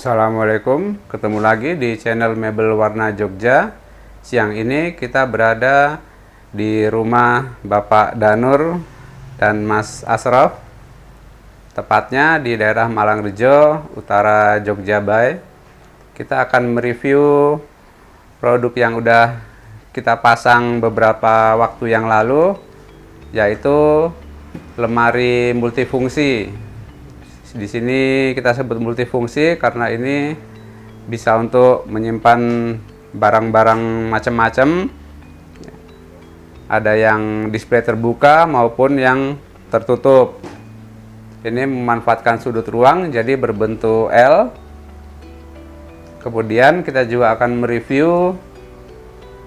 Assalamualaikum, ketemu lagi di channel Mebel Warna Jogja. Siang ini kita berada di rumah Bapak Danur dan Mas Asraf, tepatnya di daerah Malangrejo, utara Jogja Bay. Kita akan mereview produk yang udah kita pasang beberapa waktu yang lalu, yaitu lemari multifungsi. Di sini kita sebut multifungsi karena ini bisa untuk menyimpan barang-barang macam-macam. Ada yang display terbuka maupun yang tertutup. Ini memanfaatkan sudut ruang jadi berbentuk L. Kemudian kita juga akan mereview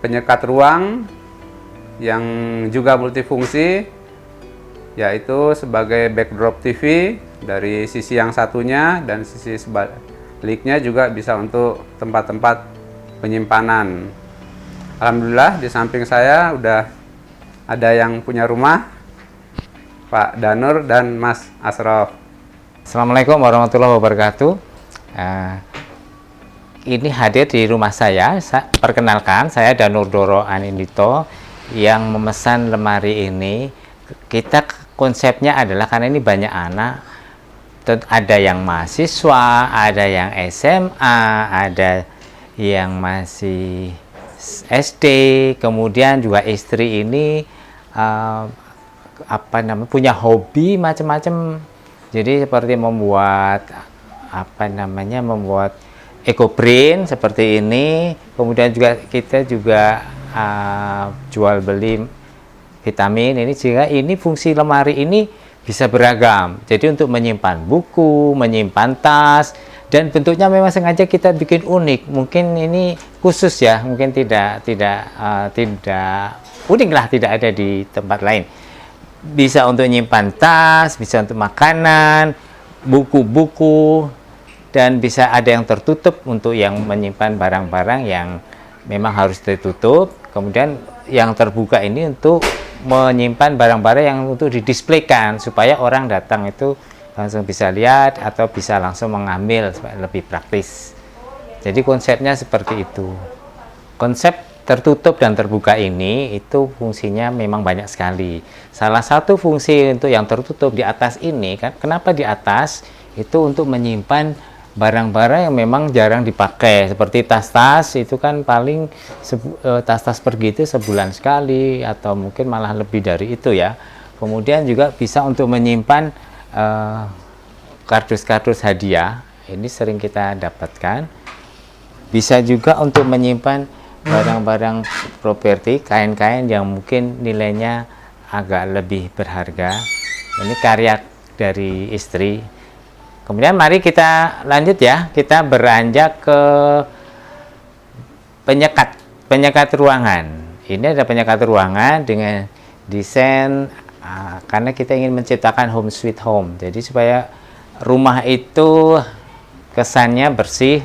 penyekat ruang yang juga multifungsi, yaitu sebagai backdrop TV dari sisi yang satunya, dan sisi sebaliknya juga bisa untuk tempat-tempat penyimpanan. Alhamdulillah di samping saya udah ada yang punya rumah, Pak Danur dan Mas Asraf. Assalamualaikum warahmatullahi wabarakatuh. Ini hadir di rumah saya. Perkenalkan, saya Danur Doro Anindito yang memesan lemari ini. Kita konsepnya adalah karena ini banyak anak, ada yang mahasiswa, ada yang SMA, ada yang masih SD, kemudian juga istri ini punya hobi macam-macam. Jadi seperti membuat membuat eco-print seperti ini. Kemudian juga kita juga jual beli vitamin ini, sehingga ini fungsi lemari ini bisa beragam. Jadi untuk menyimpan buku, menyimpan tas, dan bentuknya memang sengaja kita bikin unik. Mungkin ini khusus ya, mungkin tidak unik lah, tidak ada di tempat lain. Bisa untuk menyimpan tas, bisa untuk makanan, buku-buku, dan bisa ada yang tertutup untuk yang menyimpan barang-barang yang memang harus tertutup. Kemudian yang terbuka ini untuk menyimpan barang-barang yang untuk didisplaykan supaya orang datang itu langsung bisa lihat atau bisa langsung mengambil supaya lebih praktis. Jadi konsepnya seperti itu. Konsep tertutup dan terbuka ini itu fungsinya memang banyak sekali. Salah satu fungsi untuk yang tertutup di atas ini kan, kenapa di atas itu untuk menyimpan barang-barang yang memang jarang dipakai, seperti tas-tas itu kan paling tas-tas pergi itu sebulan sekali atau mungkin malah lebih dari itu ya. Kemudian juga bisa untuk menyimpan kardus-kardus hadiah, ini sering kita dapatkan. Bisa juga untuk menyimpan barang-barang properti, kain-kain yang mungkin nilainya agak lebih berharga. Ini karya dari istri. Kemudian mari kita lanjut ya, kita beranjak ke penyekat ruangan. Ini ada penyekat ruangan dengan desain karena kita ingin menciptakan home sweet home. Jadi supaya rumah itu kesannya bersih,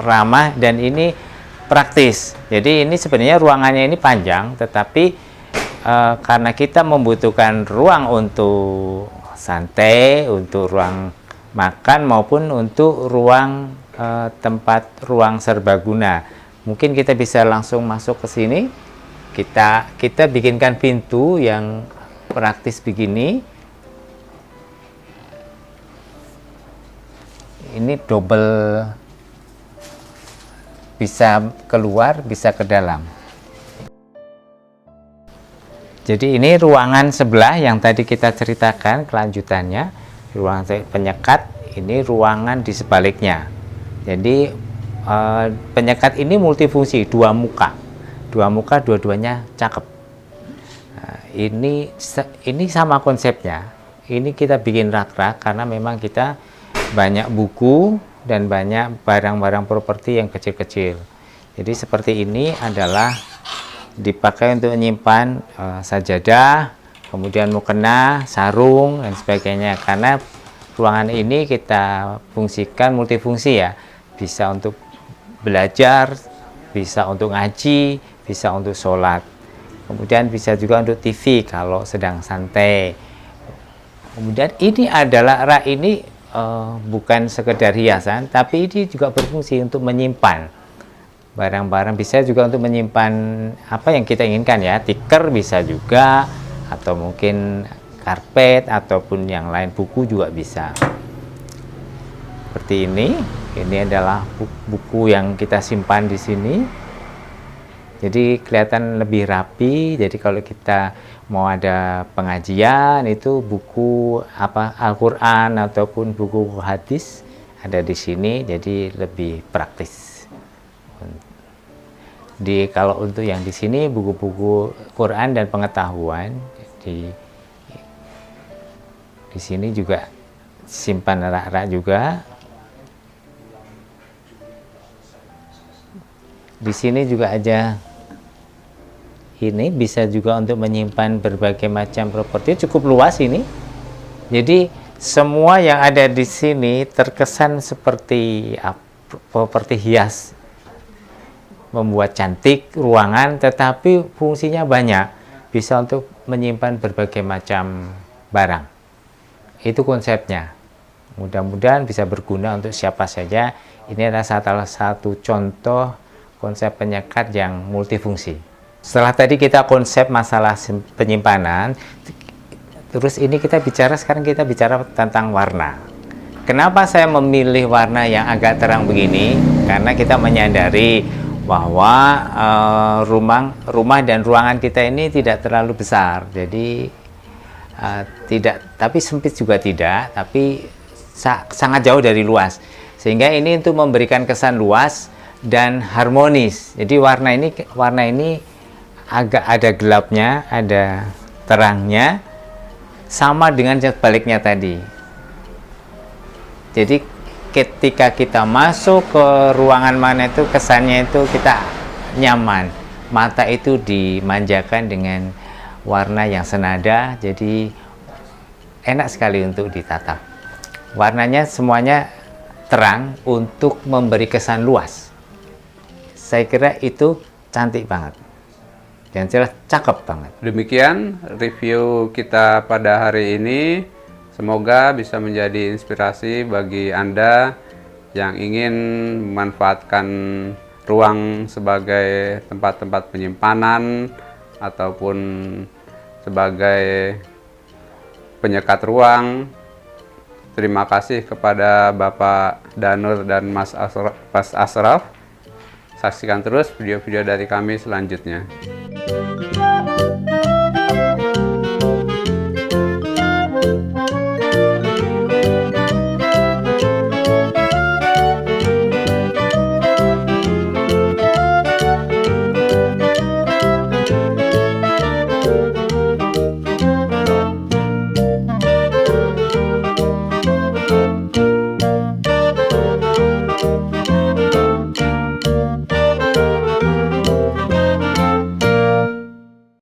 ramah, dan ini praktis. Jadi ini sebenarnya ruangannya ini panjang, tetapi karena kita membutuhkan ruang untuk santai, untuk ruang makan maupun untuk ruang ruang serbaguna. Mungkin kita bisa langsung masuk ke sini. Kita bikinkan pintu yang praktis begini. Ini double, bisa keluar, bisa ke dalam. Jadi ini ruangan sebelah yang tadi kita ceritakan kelanjutannya. Ruangan penyekat, ini ruangan di sebaliknya. Jadi penyekat ini multifungsi, dua muka, dua-duanya cakep. Nah, ini sama konsepnya. Ini kita bikin rak-rak karena memang kita banyak buku dan banyak barang-barang properti yang kecil-kecil. Jadi seperti ini adalah dipakai untuk menyimpan sajadah, kemudian mukena, sarung, dan sebagainya. Karena ruangan ini kita fungsikan multifungsi ya, bisa untuk belajar, bisa untuk ngaji, bisa untuk sholat. Kemudian bisa juga untuk TV kalau sedang santai. Kemudian ini adalah rak ini bukan sekedar hiasan, tapi ini juga berfungsi untuk menyimpan barang-barang, bisa juga untuk menyimpan apa yang kita inginkan ya, tikar bisa juga, atau mungkin karpet ataupun yang lain, buku juga bisa. Seperti ini adalah buku yang kita simpan di sini. Jadi kelihatan lebih rapi. Jadi kalau kita mau ada pengajian itu buku apa Al-Qur'an ataupun buku hadis ada di sini, jadi lebih praktis. Kalau untuk yang di sini buku-buku Quran dan pengetahuan, di sini juga simpan rak-rak juga. Di sini juga ada ini, bisa juga untuk menyimpan berbagai macam properti, cukup luas ini. Jadi semua yang ada di sini terkesan seperti properti hias, membuat cantik ruangan, tetapi fungsinya banyak, bisa untuk menyimpan berbagai macam barang. Itu konsepnya. Mudah-mudahan bisa berguna untuk siapa saja. Ini adalah salah satu contoh konsep penyekat yang multifungsi. Setelah tadi kita konsep masalah penyimpanan, terus ini sekarang kita bicara tentang warna. Kenapa saya memilih warna yang agak terang begini? Karena kita menyadari bahwa rumah dan ruangan kita ini tidak terlalu besar, jadi tapi sempit juga tidak, tapi sangat jauh dari luas, sehingga ini untuk memberikan kesan luas dan harmonis. Jadi warna ini agak ada gelapnya, ada terangnya, sama dengan sebaliknya tadi. Jadi ketika kita masuk ke ruangan mana itu, kesannya itu kita nyaman, mata itu dimanjakan dengan warna yang senada, jadi enak sekali untuk ditatap. Warnanya semuanya terang untuk memberi kesan luas. Saya kira itu cantik banget dan jelas cakep banget. Demikian review kita pada hari ini. Semoga bisa menjadi inspirasi bagi Anda yang ingin memanfaatkan ruang sebagai tempat-tempat penyimpanan ataupun sebagai penyekat ruang. Terima kasih kepada Bapak Danur dan Mas Asraf. Saksikan terus video-video dari kami selanjutnya.